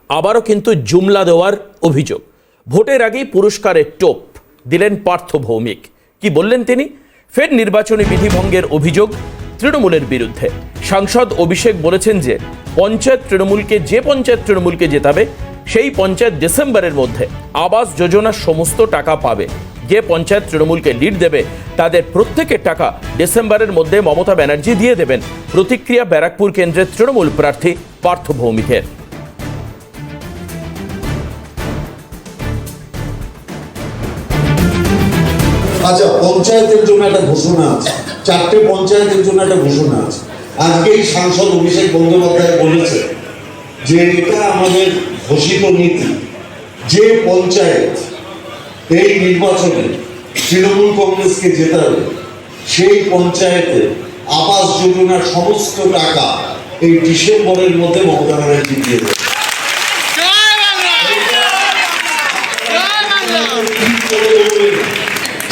আবারও কিন্তু জুমলা দেওয়ার অভিযোগ। ভোটের আগেই পুরস্কারের টোপ দিলেন পার্থ ভৌমিক। কি বললেন তিনি? ফের নির্বাচনী বিধিভঙ্গের অভিযোগ তৃণমূলের বিরুদ্ধে। সাংসদ অভিষেক বলেছেন যে যে পঞ্চায়েত তৃণমূলকে জেতাবে সেই পঞ্চায়েত ডিসেম্বরের মধ্যে আবাস যোজনার সমস্ত টাকা পাবে। যে পঞ্চায়েত তৃণমূলকে লিড দেবে তাদের প্রত্যেকের টাকা ডিসেম্বরের মধ্যে মমতা ব্যানার্জি দিয়ে দেবেন। প্রতিক্রিয়া ব্যারাকপুর কেন্দ্রের তৃণমূল প্রার্থী পার্থ ভৌমিকের। আচ্ছা, পঞ্চায়েতের জন্য একটা ঘোষণা আছে, 4টে পঞ্চায়েতের জন্য একটা ঘোষণা আছে। আজকেই সাংসদ অভিষেক বন্দ্যোপাধ্যায় বলেছে যে এটা আমাদের ঘোষিত নীতি, যে পঞ্চায়েত এই নির্বাচনে তৃণমূল কংগ্রেসকে জেতাবে সেই পঞ্চায়েতে আবাস যোজনার সমস্ত টাকা এই ডিসেম্বরের মধ্যে মমতা ব্যানার্জি দিয়ে দেবে।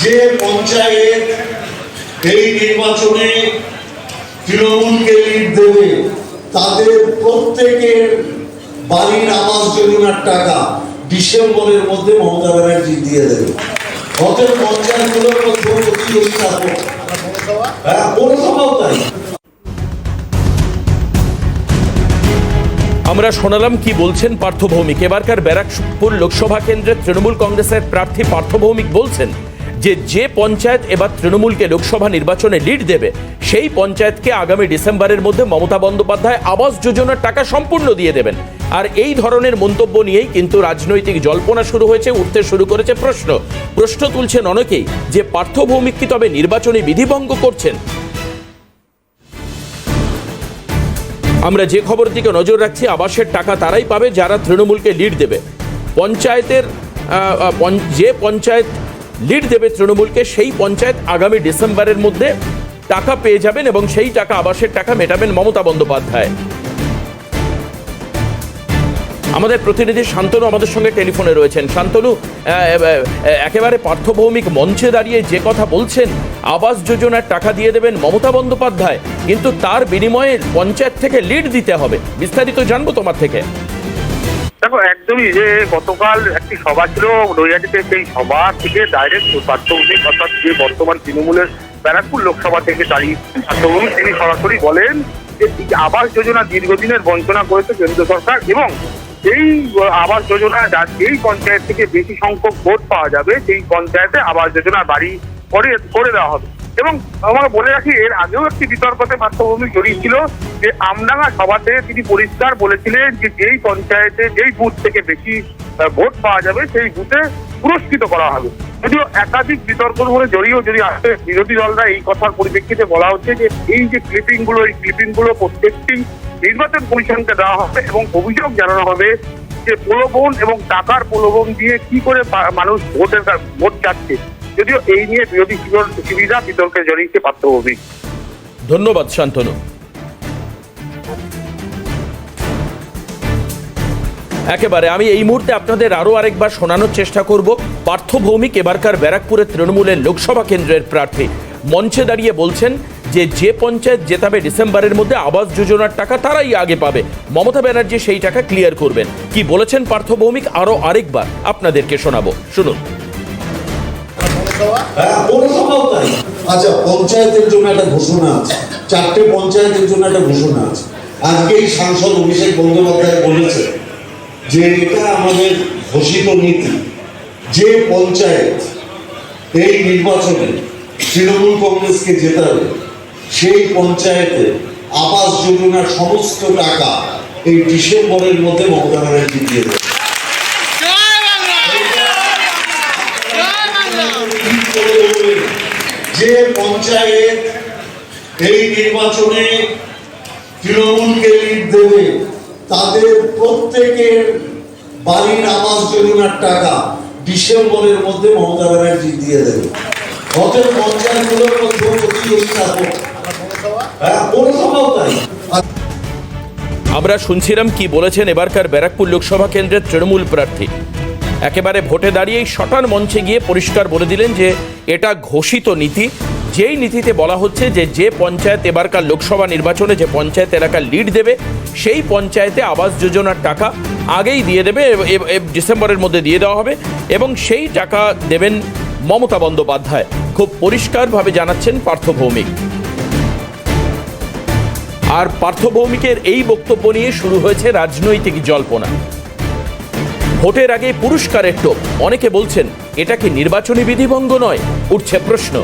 যে পঞ্চায়েত এই নির্বাচনে তৃণমূলকে লিড দেবে তাদের প্রত্যেকের বাড়ির আবাস যোজনার টাকা ডিসেম্বরের মধ্যে মমতা ব্যানার্জি দিয়ে দেবে। অতএব পঞ্চায়েতগুলোর মধ্যে প্রতিযোগিতা হোক, পৌরসভাও তাই। আমরা শোনালাম কি বলছেন পার্থ ভৌমিক। এবারকার ব্যারাকপুর লোকসভা কেন্দ্রের তৃণমূল কংগ্রেসের প্রার্থী পার্থ ভৌমিক বলছেন যে পঞ্চায়েত এবার তৃণমূলকে লোকসভা নির্বাচনে লিড দেবে সেই পঞ্চায়েতকে আগামী ডিসেম্বরের মধ্যে মমতা বন্দ্যোপাধ্যায় আবাস যোজনার টাকা সম্পূর্ণ দিয়ে দেবেন। আর এই ধরনের মন্তব্য নিয়েই কিন্তু রাজনৈতিক জল্পনা শুরু হয়েছে, উঠতে শুরু করেছে প্রশ্ন তুলছেন অনেকেই যে পার্থ ভৌমিক কি তবে নির্বাচনী বিধিভঙ্গ করছেন? আমরা যে খবর দিকে নজর রাখছি, আবাসের টাকা তারাই পাবে যারা তৃণমূলকে লিড দেবে। যে পঞ্চায়েত লিড দেবে তৃণমূলকে সেই পঞ্চায়েত আগামী ডিসেম্বরের মধ্যে টাকা পেয়ে যাবেন এবং সেই টাকা আবাসের টাকা মেটাবেন মমতা বন্দ্যোপাধ্যায়। আমাদের প্রতিনিধি শান্তনু আমাদের সঙ্গে টেলিফোনে রয়েছেন। শান্তনু, একেবারে পার্থ ভৌমিক মঞ্চে দাঁড়িয়ে যে কথা বলছেন আবাস যোজনার টাকা দিয়ে দেবেন মমতা বন্দ্যোপাধ্যায়, কিন্তু তার বিনিময়ে পঞ্চায়েত থেকে লিড দিতে হবে। বিস্তারিত জানবো তোমার থেকে। দেখো, একদমই যে গতকাল একটি সভা ছিল নৈহাটিতে, সেই সভা থেকে ডাইরেক্ট পার্থ ভৌমিক অর্থাৎ যে বর্তমান তৃণমূলের ব্যারাকপুর লোকসভা থেকে দাঁড়িয়ে পার্থ ভৌমিক তিনি সরাসরি বলেন যে আবাস যোজনা দীর্ঘদিনের বঞ্চনা করেছে কেন্দ্র সরকার এবং এই আবাস যোজনা যেই পঞ্চায়েত থেকে বেশি সংখ্যক ভোট পাওয়া যাবে সেই পঞ্চায়েতে আবাস যোজনার বাড়ি করে দেওয়া হবে। এবং আমাকে বলে রাখি, এর আগেও একটি বিতর্কতে পার্থ ভৌমিক জড়িয়েছিল যে আমডাঙ্গা সভাতে তিনি পরিষ্কার বলেছিলেন যে যেই পঞ্চায়েতে যেই বুথ থেকে বেশি ভোট পাওয়া যাবে সেই বুথে পুরস্কৃত করা হবে। যদিও একাধিক বিতর্কের মধ্যে জড়িয়েও যদি আসে বিরোধী দলরা এই কথার পরিপ্রেক্ষিতে বলা হচ্ছে যে এই যে ক্লিপিংগুলো প্রত্যেকটি নির্বাচন কমিশনকে দেওয়া হবে এবং অভিযোগ জানানো হবে যে প্রলোভন এবং টাকার প্রলোভন দিয়ে কি করে মানুষ ভোট চাচ্ছে। যদিও এই নিয়ে বিরোধী শিবিরা বিতর্কে জড়িয়েছে পার্থ ভৌমিক। ধন্যবাদ শান্তনু। একেবারে আমি এই মুহূর্তে আপনাদের আরো আরেকবার শোনানোর চেষ্টা করব। পার্থ ভৌমিক এবারকার ব্যারাকপুরের তৃণমূলের লোকসভা কেন্দ্রের প্রার্থী মঞ্চে দাঁড়িয়ে বলছেন যে পঞ্চায়েত জেতাবে ডিসেম্বরের মধ্যে আবাস যোজনার টাকা তারাই আগে পাবে, মমতা ব্যানার্জি সেই টাকা ক্লিয়ার করবেন। কি বলেছেন পার্থ ভৌমিক আরো আরেকবার আপনাদেরকে শোনাবো, শুনুন। পৌরসভাও তাই। আচ্ছা, পঞ্চায়েতের জন্য একটা ঘোষণা আছে, 4টে পঞ্চায়েতের জন্য একটা ঘোষণা আছে। আজকেই সাংসদ অভিষেক বন্দ্যোপাধ্যায় বলেছে যে এটা আমাদের ঘোষিত নীতি, যে পঞ্চায়েত এই নির্বাচনে তৃণমূল কংগ্রেসকে জেতাবে সেই পঞ্চায়েতে আবাস যোজনার সমস্ত টাকা এই ডিসেম্বরের মধ্যে মমতা ব্যানার্জি দিয়ে দেবে। যে পঞ্চায়েত এই নির্বাচনে তৃণমূলকে লিড দেবে তাদের প্রত্যেকের বাড়ির আবাস যোজনার টাকা ডিসেম্বরের মধ্যে মমতা ব্যানার্জি দিয়ে দেবে। অতএব পঞ্চায়েতগুলোর মধ্যে প্রতিযোগিতা হোক, পৌরসভাও তাই। আমরা শুনছিলাম কি বলেছেন এবারকার ব্যারাকপুর লোকসভা কেন্দ্রের তৃণমূল প্রার্থী। একেবারে ভোটে দাঁড়িয়েই শটান মঞ্চে গিয়ে পরিষ্কার বলে দিলেন যে এটা ঘোষিত নীতি, যেই নীতিতে বলা হচ্ছে যে পঞ্চায়েত এবারকার লোকসভা নির্বাচনে যে পঞ্চায়েত এলাকার লিড দেবে সেই পঞ্চায়েতে আবাস যোজনার টাকা আগেই দিয়ে দেবে, ডিসেম্বরের মধ্যে দিয়ে দেওয়া হবে এবং সেই টাকা দেবেন মমতা বন্দ্যোপাধ্যায়। খুব পরিষ্কারভাবে জানাচ্ছেন পার্থ ভৌমিক। আর পার্থ ভৌমিকের এই বক্তব্য নিয়ে শুরু হয়েছে রাজনৈতিক জল্পনা। ভোটের আগে পুরস্কারের টোপ, অনেকে বলছেন এটা কি নির্বাচনী বিধিভঙ্গ নয়? উঠছে প্রশ্ন।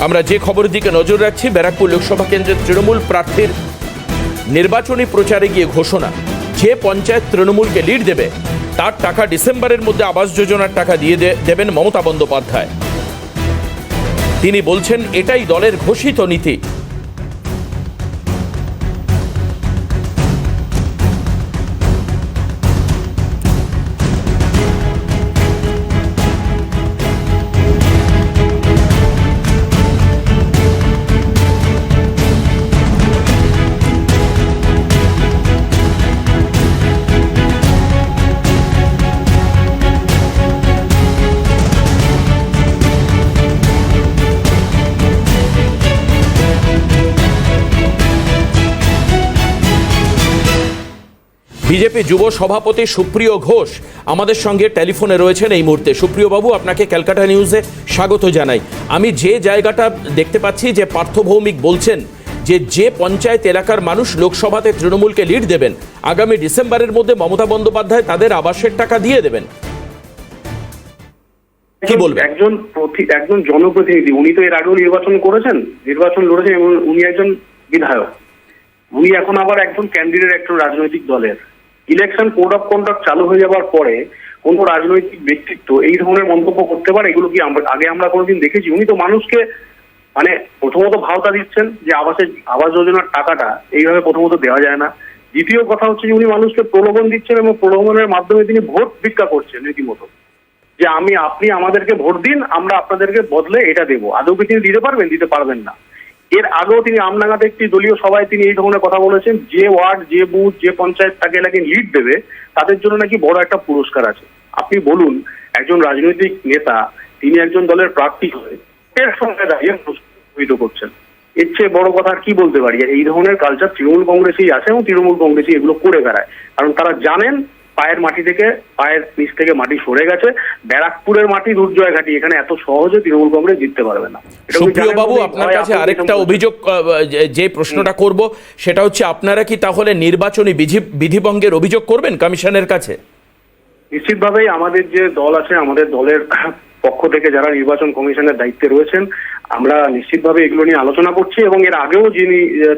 আমরা যে খবরের দিকে নজর রাখছি, ব্যারাকপুর লোকসভা কেন্দ্রের তৃণমূল প্রার্থীর নির্বাচনী প্রচারে গিয়ে ঘোষণা, যে পঞ্চায়েত তৃণমূলকে লিড দেবে তার টাকা ডিসেম্বরের মধ্যে আবাস যোজনার টাকা দিয়ে দেবেন মমতা বন্দ্যোপাধ্যায়। তিনি বলছেন এটাই দলের ঘোষিত নীতি। বিজেপি যুব সভাপতি সুপ্রিয় ঘোষ আমাদের সঙ্গে টেলিফোনে রয়েছেন এই মুহূর্তে। সুপ্রিয় বাবু, আপনাকে ক্যালকাটা নিউজে স্বাগত জানাই। আমি যে জায়গাটা দেখতে পাচ্ছি যে পার্থ ভৌমিক বলছেন যে পঞ্চায়েত এলাকার মানুষ লোকসভাতে তৃণমূলকে লিড দেবেন, আগামী ডিসেম্বরের মধ্যে মমতা বন্দ্যোপাধ্যায় তাদের আবাসের টাকা দিয়ে দেবেন। কি বলবেন? একজন জনপ্রতিনিধি, উনি তো এর আগেও নির্বাচন লড়েছেন এবং উনি একজন বিধায়ক। উনি এখন আবার একজন ক্যান্ডিডেট একটা রাজনৈতিক দলের। ইলেকশন কোড অফ কন্ডাক্ট চালু হয়ে যাওয়ার পরে কোন রাজনৈতিক ব্যক্তিত্ব এই ধরনের মন্তব্য করতে পারে? এগুলো কি আগে আমরা কোনোদিন দেখেছি? উনি তো মানুষকে প্রথমত ভাওতা দিচ্ছেন যে আবাস যোজনার টাকাটা এইভাবে প্রথমত দেওয়া যায় না। দ্বিতীয় কথা হচ্ছে যে উনি মানুষকে প্রলোভন দিচ্ছেন এবং প্রলোভনের মাধ্যমে তিনি ভোট ভিক্ষা করছেন রীতিমতো, যে আপনি আমাদেরকে ভোট দিন, আমরা আপনাদেরকে বদলে এটা দেবো। আদৌ কি তিনি দিতে পারবেন? দিতে পারবেন না। এর আগেও তিনি আমডাঙ্গাতে একটি দলীয় সভায় তিনি এই ধরনের কথা বলেছেন, যে ওয়ার্ড, যে বুথ, যে পঞ্চায়েত তাকে এলাকায় লিড দেবে তাদের জন্য নাকি বড় একটা পুরস্কার আছে। আপনি বলুন, একজন রাজনৈতিক নেতা, তিনি একজন দলের প্রার্থী হয়ে এর সঙ্গে দাঁড়িয়ে প্রশ্ন করছেন। এর চেয়ে বড় কথা আর কি বলতে পারি? এই ধরনের কালচার তৃণমূল কংগ্রেসেই আছে এবং তৃণমূল কংগ্রেসই এগুলো করে বেড়ায়। কারণ তারা জানেন পায়ের নিচ থেকে মাটি সরে গেছে। ব্যারাকপুরের মাটি দুর্জয় ঘাটি, এখানে এত সহজে তৃণমূল কংগ্রেস জিততে পারবে না। সুপ্রিয় বাবু, আপনার কাছে আরেকটা অভিযোগ, যে প্রশ্নটা করব সেটা হচ্ছে, আপনারা কি তাহলে নির্বাচনী বিধিভঙ্গের অভিযোগ করবেন কমিশনের কাছে? নিশ্চিতভাবেই আমাদের যে দল আছে, আমাদের দলের পক্ষ থেকে যারা নির্বাচন কমিশনের দায়িত্বে রয়েছেন, আমরা নিশ্চিতভাবে এগুলো নিয়ে আলোচনা করছি এবং এর আগেও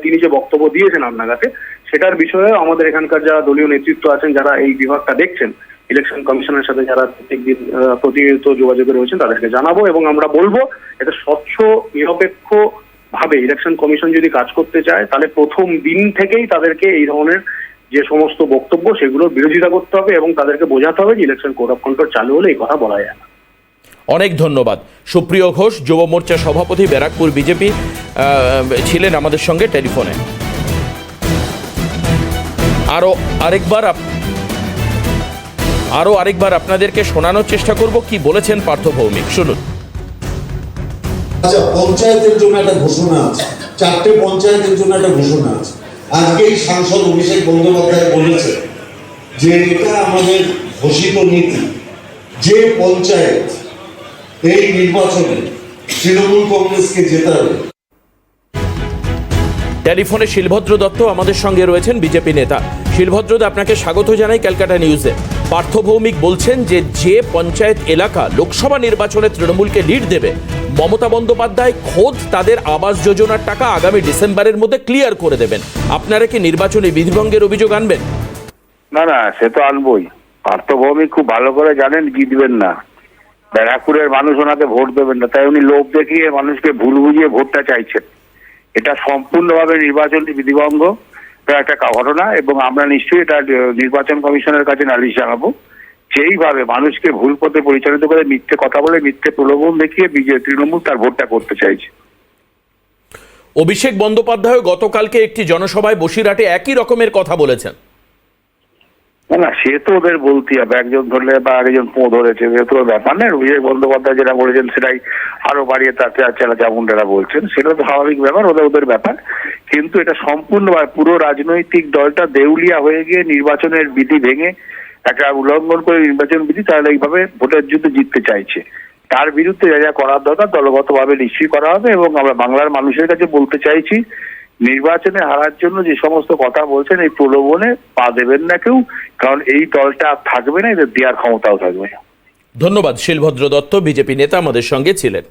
তিনি যে বক্তব্য দিয়েছেন আমডাঙ্গাতে, সেটার বিষয়ে আমাদের এখানকার যারা দলীয় নেতৃত্ব আছেন, যারা এই বিভাগটা দেখছেন, ইলেকশন কমিশনের সাথে যারা প্রত্যেকদিন প্রতিনিয়ত যোগাযোগে রয়েছেন, তাদেরকে জানাবো এবং আমরা বলবো এটা স্বচ্ছ নিরপেক্ষ ভাবে ইলেকশন কমিশন যদি কাজ করতে চায় তাহলে প্রথম দিন থেকেই তাদেরকে এই ধরনের যে সমস্ত বক্তব্য সেগুলোর বিরোধিতা করতে হবে এবং তাদেরকে বোঝাতে হবে যে ইলেকশন কোড অফ কন্ডাক্ট চালু হলে এই কথা বলা যায় না। অনেক ধন্যবাদ। সুপ্রিয় ঘোষ, যুব মোর্চা সভাপতি, ব্যারাকপুর বিজেপি, ছিলেন আমাদের সঙ্গে টেলিফোনে। আরো আরেকবার আপনাদেরকে শোনানোর চেষ্টা করব কি বলেছেন পার্থ ভৌমিক, শুনুন। আচ্ছা, পঞ্চায়েতের জন্য একটা ঘোষণা আছে, 4টে পঞ্চায়েতের জন্য একটা ঘোষণা আছে। আজকেই সাংসদ অভিষেক বন্দ্যোপাধ্যায় বলেছে যে এটা আমাদের ঘোষিত নীতি, যে পঞ্চায়েত এই নির্বাচনে তৃণমূল কংগ্রেসকে জেতাবে। টেলিফোনে শিলভদ্র দত্ত আমাদের সঙ্গে রয়েছেন, বিজেপি নেতা। শিলভদ্রদা, আপনাকে স্বাগত জানাই ক্যালকাটা নিউজে। পার্থ ভৌমিক বলছেন যে পঞ্চায়েত এলাকা লোকসভা নির্বাচনে তৃণমূলকে লিড দেবে, মমতা বন্দ্যোপাধ্যায় খোদ তাদের আবাস যোজনার টাকা আগামী ডিসেম্বরের মধ্যে ক্লিয়ার করে দেবেন। আপনারা কি নির্বাচনী বিধিভঙ্গের অভিযোগ আনবেন? না, সে তো আনবই। পার্থ ভৌমিক খুব ভালো করে জানেন জিতবেন না, ব্যারাকপুরের মানুষ ওনাকে ভোট দেবেন না, তাই উনি লোভ দেখিয়ে মানুষকে ভুল বুঝিয়ে ভোটটা চাইছেন। এটা সম্পূর্ণভাবে নির্বাচনী বিধিভঙ্গ একটা ঘটনা এবং আমরা নিশ্চয়ই এটা নির্বাচন কমিশনের কাছে নালিশ জানাবো। সেইভাবে মানুষকে ভুল পথে পরিচালিত করে মিথ্যে কথা বলে, মিথ্যে প্রলোভন দেখিয়ে তৃণমূল তার ভোটটা করতে চাইছে। অভিষেক বন্দ্যোপাধ্যায় গতকালকে একটি জনসভায় বসিরহাটে একই রকমের কথা বলেছেন। না সে তো ওদের বলতেই হবে, একজন ধরলে বা একজন পো ধরেছে, সে তো ব্যাপার না। অভিষেক বন্দ্যোপাধ্যায় যেটা বলেছেন সেটাই আরো বাড়িয়ে তাতে যেমনটা বলছেন, সেটা তো স্বাভাবিক ব্যাপার, ওদের ব্যাপার। কিন্তু এটা সম্পূর্ণ পুরো রাজনৈতিক দলটা দেউলিয়া হয়ে গিয়ে নির্বাচনের বিধি ভেঙে একটা উল্লঙ্ঘন করে নির্বাচন বিধি, তাহলে এইভাবে ভোটের যুদ্ধ জিততে চাইছে। তার বিরুদ্ধে যা যা করার দরকার দলগতভাবে নিশ্চয়ই করা হবে। এবং আমরা বাংলার মানুষের কাছে বলতে চাইছি, নির্বাচনে হারার জন্য যে সমস্ত কথা বলছেন এই প্রলোভনে পা দেবেন না কেউ, কারণ এই দলটা আর থাকবে না, এদের দেওয়ার ক্ষমতাও থাকবে না। ধন্যবাদ। শিলভদ্র দত্ত বিজেপি নেতা আমাদের সঙ্গে ছিলেন।